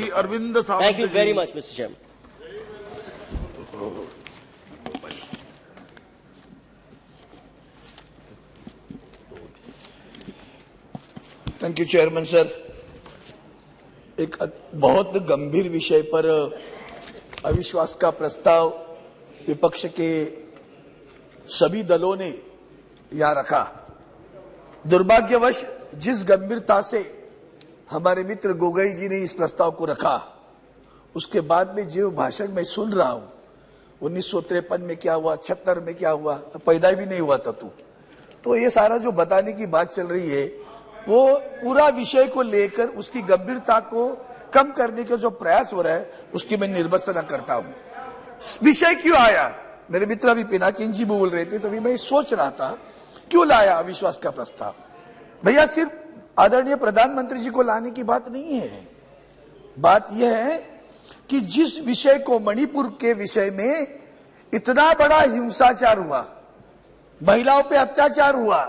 Arvind Sawant. Thank you very much, Mr. Chairman. Thank you chairman sir. एक बहुत गंभीर विषय पर अविश्वास का प्रस्ताव विपक्ष के सभी दलों ने यहां रखा। दुर्भाग्यवश जिस गंभीरता से हमारे मित्र गोगोई जी ने इस प्रस्ताव को रखा, उसके बाद में जो भाषण मैं सुन रहा हूं 1953 में क्या हुआ, 76 में क्या हुआ, पैदा भी नहीं हुआ था तू। तो ये सारा जो बताने की बात चल रही है वो पूरा विषय को लेकर उसकी गंभीरता को कम करने का जो प्रयास हो रहा है उसकी मैं निर्भत्सना करता हूं। विषय क्यों आया, मेरे मित्र अभी पिनाकिन जी बोल रहे थे, तभी मैं सोच रहा था क्यों लाया अविश्वास का प्रस्ताव। भैया सिर्फ आदरणीय प्रधानमंत्री जी को लाने की बात नहीं है, बात यह है कि जिस विषय को मणिपुर के विषय में इतना बड़ा हिंसाचार हुआ, महिलाओं पे अत्याचार हुआ,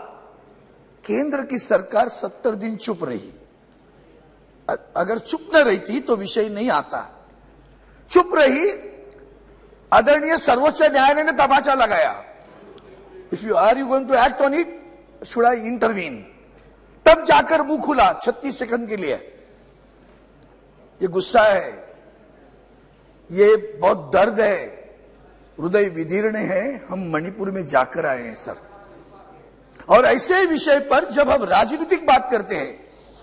केंद्र की सरकार 70 दिन चुप रही। अगर चुप न रहती तो विषय नहीं आता। चुप रही, आदरणीय सर्वोच्च न्यायालय ने तमाचा लगाया, if you are you going to act on it should I intervene. तब जाकर मुंह खुला 36 सेकंड के लिए। ये गुस्सा है, ये बहुत दर्द है, हृदय विदीर्ण है। हम मणिपुर में जाकर आए हैं सर, और ऐसे विषय पर जब हम राजनीतिक बात करते हैं,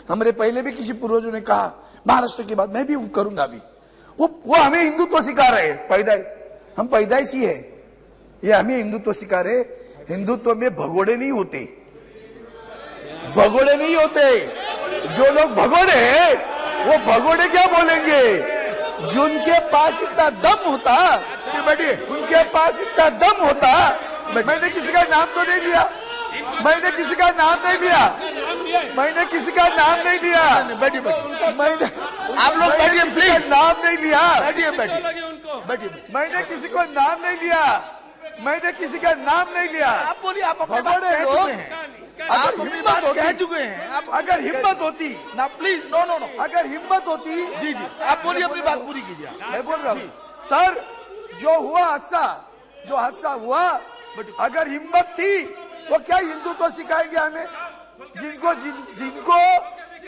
हमारे पहले भी किसी पूर्वजों ने कहा, महाराष्ट्र की बात मैं भी करूंगा अभी, वो हमें हिंदुत्व सिखा रहे हैं। हम पैदाइशी है, ये हमें हिंदुत्व सिखा रहे। हिंदुत्व में भगोड़े नहीं होते, भगोड़े नहीं होते। जो लोग भगोड़े हैं वो भगोड़े क्या बोलेंगे, जिनके पास इतना दम होता, उनके पास इतना दम होता। मैंने किसी का नाम तो नहीं लिया, मैंने किसी का नाम नहीं लिया, मैंने किसी का नाम नहीं लिया, मैंने आप लोग बैठिए प्लीज, नाम नहीं लिया, बैठिए बैठिए, मैंने किसी को नाम नहीं लिया, मैंने किसी का नाम नहीं लिया। आप बोलिए, आप भगोड़े लोग आप हिम्मत कह चुके हैं। आप अगर हिम्मत होती ना प्लीज, नो नो नो, अगर हिम्मत होती, जी जी आप बोलिए, अपनी बात पूरी कीजिए। मैं बोल रहा हूँ सर, जो हुआ हादसा, जो हादसा हुआ, अगर हिम्मत थी वो क्या हिंदुत्व सिखाएंगे हमें? जिनको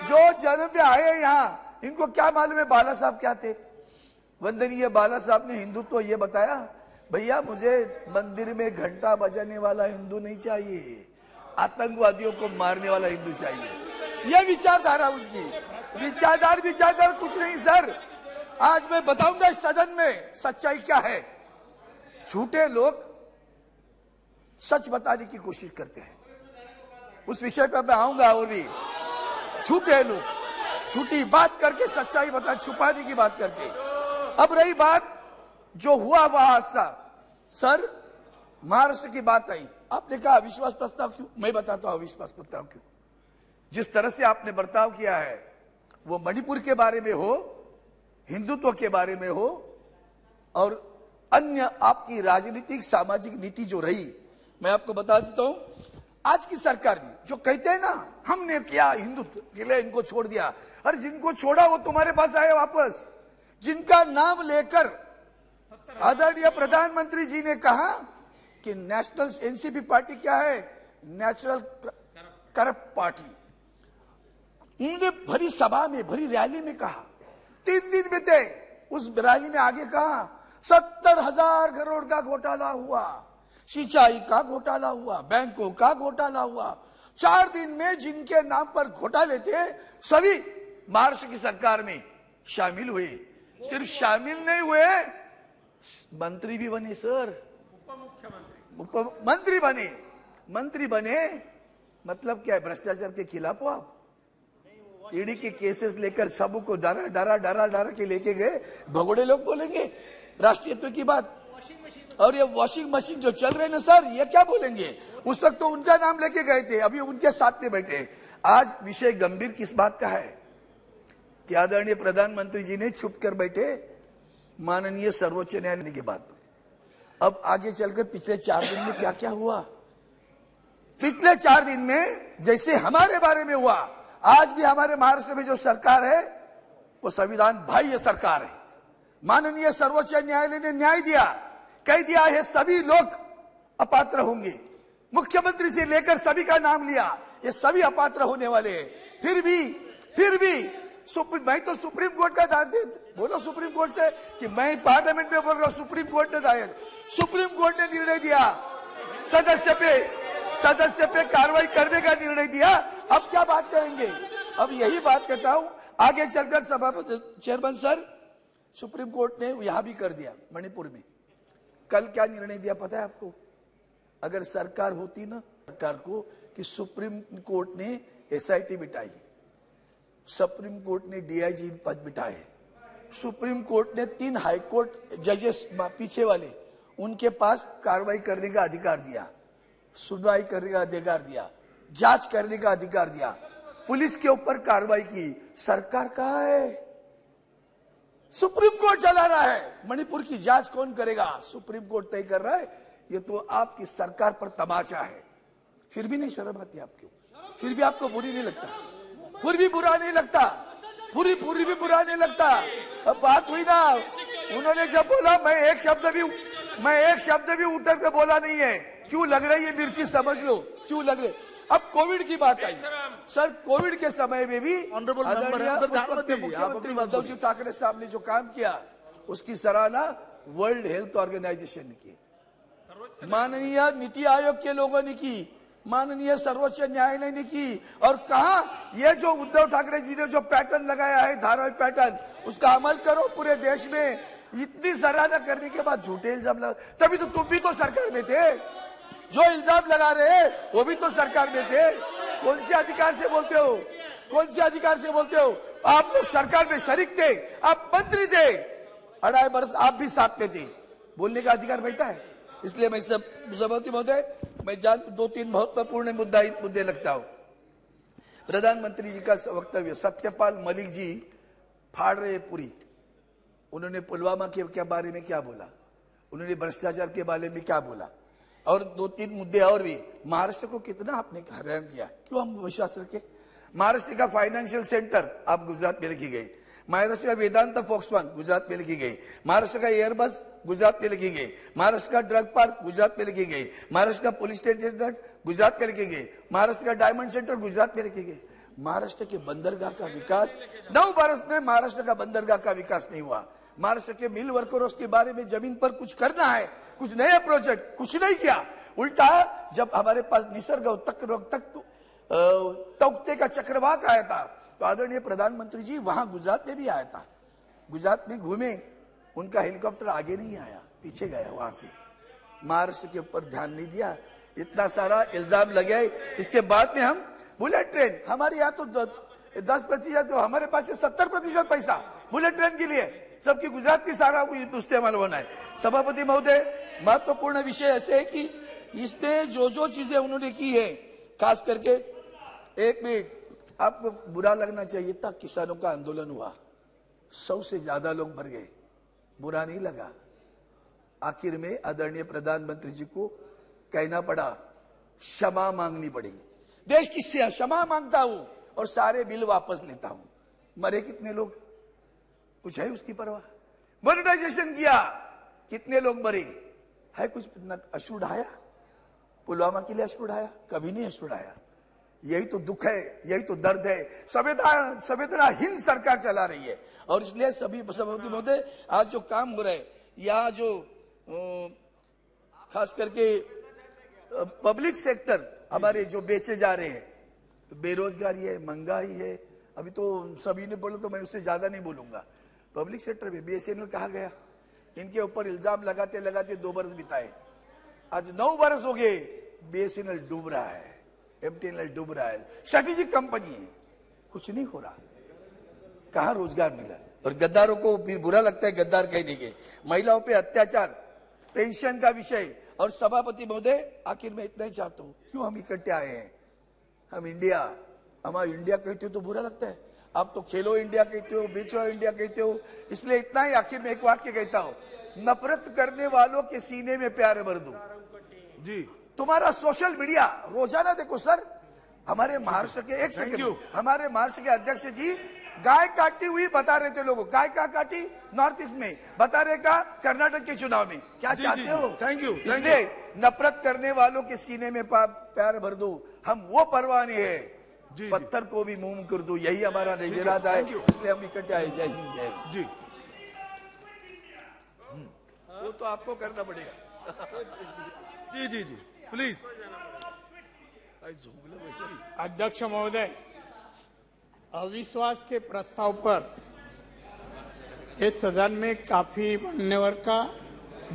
जो जन्म में आए यहाँ, इनको क्या मालूम है बाला साहब क्या थे? वंदनीय बाला साहब ने हिंदुत्व ये बताया, भैया मुझे मंदिर में घंटा बजाने वाला हिंदू नहीं चाहिए, आतंकवादियों को मारने वाला हिंदू चाहिए। यह विचारधारा उनकी, विचारधारा कुछ नहीं सर। आज मैं बताऊंगा सदन में सच्चाई क्या है। झूठे लोग सच बताने की कोशिश करते हैं, उस विषय पर मैं आऊंगा। और भी झूठे लोग झूठी बात करके सच्चाई बता छुपाने की बात करते हैं। अब रही बात जो हुआ वह हादसा, सर महाराष्ट्र की बात आई, आपने कहा अविश्वास प्रस्ताव क्यों? मैं बताता हूं अविश्वास प्रस्ताव क्यों। जिस तरह से आपने बर्ताव किया है, वो मणिपुर के बारे में हो, हिंदुत्व के बारे में हो, और अन्य आपकी राजनीतिक सामाजिक नीति जो रही, मैं आपको बता देता हूं। आज की सरकार भी जो कहते हैं ना हमने किया हिंदुत्व के लिए, इनको छोड़ दिया, और जिनको छोड़ा वो तुम्हारे पास आए वापस। जिनका नाम लेकर आदरणीय प्रधानमंत्री जी ने कहा कि नेशनल एनसीपी पार्टी क्या है, नेचुरल करप्ट पार्टी, उन्होंने भरी सभा में, भरी रैली में कहा, 3 दिन में थे उस रैली में, आगे कहा 70,000 करोड़ का घोटाला हुआ, सिंचाई का घोटाला हुआ, बैंकों का घोटाला हुआ। 4 दिन में जिनके नाम पर घोटाले थे सभी महाराष्ट्र की सरकार में शामिल हुए। सिर्फ शामिल नहीं हुए, मंत्री भी बने सर, मंत्री बने। मतलब क्या है, भ्रष्टाचार के खिलाफ हो आप? ईडी के केसेस लेकर सबको डरा के लेके गए। भगोड़े लोग बोलेंगे राष्ट्रीयत्व की बात, और ये वॉशिंग मशीन जो चल रहे ना सर, ये क्या बोलेंगे? उस वक्त तो उनका नाम लेके गए थे, अभी उनके साथ में बैठे। आज विषय गंभीर किस बात का है कि आदरणीय प्रधानमंत्री जी ने छुप कर बैठे माननीय सर्वोच्च न्यायालय की बात। अब आगे चलकर पिछले 4 दिन में क्या क्या हुआ, पिछले 4 दिन में जैसे हमारे बारे में हुआ, आज भी हमारे महाराष्ट्र में जो सरकार है वो संविधान बाह्य सरकार है। माननीय सर्वोच्च न्यायालय ने न्याय दिया, कह दिया है सभी लोग अपात्र होंगे। मुख्यमंत्री से लेकर सभी का नाम लिया, ये सभी अपात्र होने वाले हैं। फिर भी मैं तो सुप्रीम कोर्ट का दायित्व बोलो सुप्रीम कोर्ट से कि मैं पार्लियामेंट में बोल रहा हूं, सुप्रीम कोर्ट ने सुप्रीम कोर्ट ने निर्णय दिया, सदस्य पे कार्रवाई करने का निर्णय दिया। अब क्या बात करेंगे? अब यही बात कहता हूं, आगे चलकर सभापति चेयरमैन सर, सुप्रीम कोर्ट ने यहां भी कर दिया मणिपुर में। कल क्या निर्णय दिया पता है आपको? अगर सरकार होती ना सरकार को कि सुप्रीम कोर्ट ने एसआईटी बिठाई, सुप्रीम कोर्ट ने डीआईजी पद बिठाए, सुप्रीम कोर्ट ने 3 हाईकोर्ट जजेस पीछे वाले उनके पास कार्रवाई करने का अधिकार दिया, सुनवाई करने का अधिकार दिया, जांच करने का अधिकार दिया, पुलिस के ऊपर कार्रवाई की। सरकार कहाँ है? सुप्रीम कोर्ट चला रहा है। मणिपुर की जांच कौन करेगा? सुप्रीम कोर्ट तय कर रहा है। ये तो आपकी सरकार पर तमाचा है। फिर भी नहीं शर्म आती आपको? फिर भी आपको बुरी नहीं लगता? फिर भी बुरा नहीं लगता? पूरी भी बुरा नहीं लगता? अब बात हुई ना, उन्होंने जब बोला मैं एक शब्द भी उतर के बोला नहीं है। क्यों लग रही है मिर्ची? समझ लो क्यों लग रही। अब कोविड की बात आई सर, कोविड के समय में भी मुख्यमंत्री उद्धव जी ठाकरे साहब ने जो काम किया उसकी सराहना वर्ल्ड हेल्थ ऑर्गेनाइजेशन ने की, माननीय नीति आयोग के लोगों ने की, माननीय सर्वोच्च न्यायालय ने की। और कहा ये जो उद्धव ठाकरे जी ने जो पैटर्न लगाया है, धारावाहिक पैटर्न, उसका अमल करो पूरे देश में। इतनी सराहना करने के बाद झूठे इल्जाम लगा, तभी तो तुम भी तो सरकार में थे। जो इल्जाम लगा रहे हैं वो भी तो सरकार में थे। कौन से अधिकार से बोलते हो? कौन से अधिकार से बोलते हो? आप लोग सरकार में शरीक थे, आप मंत्री थे, 2.5 वर्ष आप भी साथ में थे, बोलने का अधिकार बैठा है। इसलिए मैं सभापति महोदय, मैं 2-3 महत्वपूर्ण मुद्दे लगता हूं। प्रधानमंत्री जी का वक्तव्य, सत्यपाल मलिक जी फाड़ रहे पूरी। उन्होंने पुलवामा के बारे में क्या बोला, उन्होंने भ्रष्टाचार के बारे में क्या बोला, और 2-3 मुद्दे और भी। महाराष्ट्र को कितना आपने हैरान किया, क्यों हम विश्वास रखे? महाराष्ट्र का फाइनेंशियल सेंटर आप गुजरात में लिखी गई, महाराष्ट्र का वेदांता फॉक्सकॉन गुजरात में लिखी गई, महाराष्ट्र का एयरबस गुजरात में लिखी गई, महाराष्ट्र का ड्रग पार्क गुजरात में लिखी गई, महाराष्ट्र का पुलिस स्टेशन गुजरात में लिखी गई, महाराष्ट्र का डायमंड सेंटर गुजरात में लिखी गई। महाराष्ट्र के बंदरगाह का विकास 9 वर्ष में महाराष्ट्र का बंदरगाह का विकास नहीं हुआ। महाराष्ट्र के मिल वर्कर्स के बारे में जमीन पर कुछ करना है, कुछ नया प्रोजेक्ट, कुछ नहीं किया। उल्टा जब हमारे पास निसर्ग तख्ते का चक्रवाक आया था तो आदरणीय प्रधानमंत्री जी वहां गुजरात में भी आया था, गुजरात में घूमे, उनका हेलीकॉप्टर आगे नहीं आया, पीछे गया वहां से। महाराष्ट्र के ऊपर ध्यान नहीं दिया, इतना सारा इल्जाम लगे। इसके बाद में हम बुलेट ट्रेन, हमारे यहाँ तो 10%, तो हमारे पास 70% पैसा बुलेट ट्रेन के लिए, सबकी गुजरात की सारा इस्तेमाल होना है। सभापति महोदय, महत्वपूर्ण विषय ऐसे है कि इसमें जो चीजें उन्होंने की है, खास करके 1 मिनट, आपको बुरा लगना चाहिए था, किसानों का आंदोलन हुआ, 100 से ज्यादा लोग मर गए, बुरा नहीं लगा। आखिर में आदरणीय प्रधानमंत्री जी को कहना पड़ा, क्षमा मांगनी पड़ी। देश की क्षमा मांगता हूं और सारे बिल वापस लेता हूं। मरे कितने लोग, कुछ है उसकी परवाह? मॉनिटाइजेशन किया, कितने लोग मरे है? कुछ अश्रु ढाया? पुलवामा के लिए अश्रु ढाया? कभी नहीं अश्रु ढाया। यही तो दुख है, यही तो दर्द है। संवेदनाहीन सरकार चला रही है। और इसलिए सभी सभापति महोदय, आज जो काम हो रहा है, यहाँ जो खास करके पब्लिक सेक्टर हमारे जो बेचे जा रहे हैं, बेरोजगारी है, महंगाई है, अभी तो सभी ने बोला तो मैं उससे ज्यादा नहीं बोलूंगा। पब्लिक सेक्टर में बीएसएनएल कहा गया, इनके ऊपर इल्जाम लगाते लगाते 2 वर्ष बिताए, आज 9 वर्ष हो गए, बीएसएनएल डूब रहा है, एमटीएनएल डूब रहा है, स्ट्रेटेजिक कंपनी है, कुछ नहीं हो रहा। कहां रोजगार मिला? और गद्दारों को फिर बुरा लगता है गद्दार कहने के। महिलाओं पे अत्याचार, पेंशन का विषय। और सभापति महोदय, आखिर में इतना ही चाहता हूं, क्यों हम इकट्ठे आए हैं? हम इंडिया, हमारा इंडिया कहते हो तो बुरा लगता है, आप तो खेलो इंडिया कहते हो, बेचो इंडिया कहते हो। इसलिए इतना ही आखिर में एक वाक्य कहता हूं, नफरत करने वालों के सीने में प्यार भर दो जी। तुम्हारा सोशल मीडिया रोजाना देखो सर, हमारे महाराष्ट्र के हमारे महाराष्ट्र के अध्यक्ष जी गाय काटती हुई बता रहे थे लोगों, गाय का काटी नॉर्थ ईस्ट में, बता रहे का कर्नाटक के चुनाव में। क्या जी, चाहते जी, हो? थैंक यू, थैंक इसलिए नफरत करने वालों के सीने में प्यार भर दो, हम वो परवाने हैं, जी, जी। पत्थर को भी मोम कर दो, यही हमारा नजराता है, थैंक यू। इसलिए हम इकट्ठे आए। जय हिंद, जय हिंद। जी वो तो आपको करना पड़ेगा। जी जी जी प्लीज। अध्यक्ष महोदय, अविश्वास के प्रस्ताव पर इस सदन में काफी मान्यवर का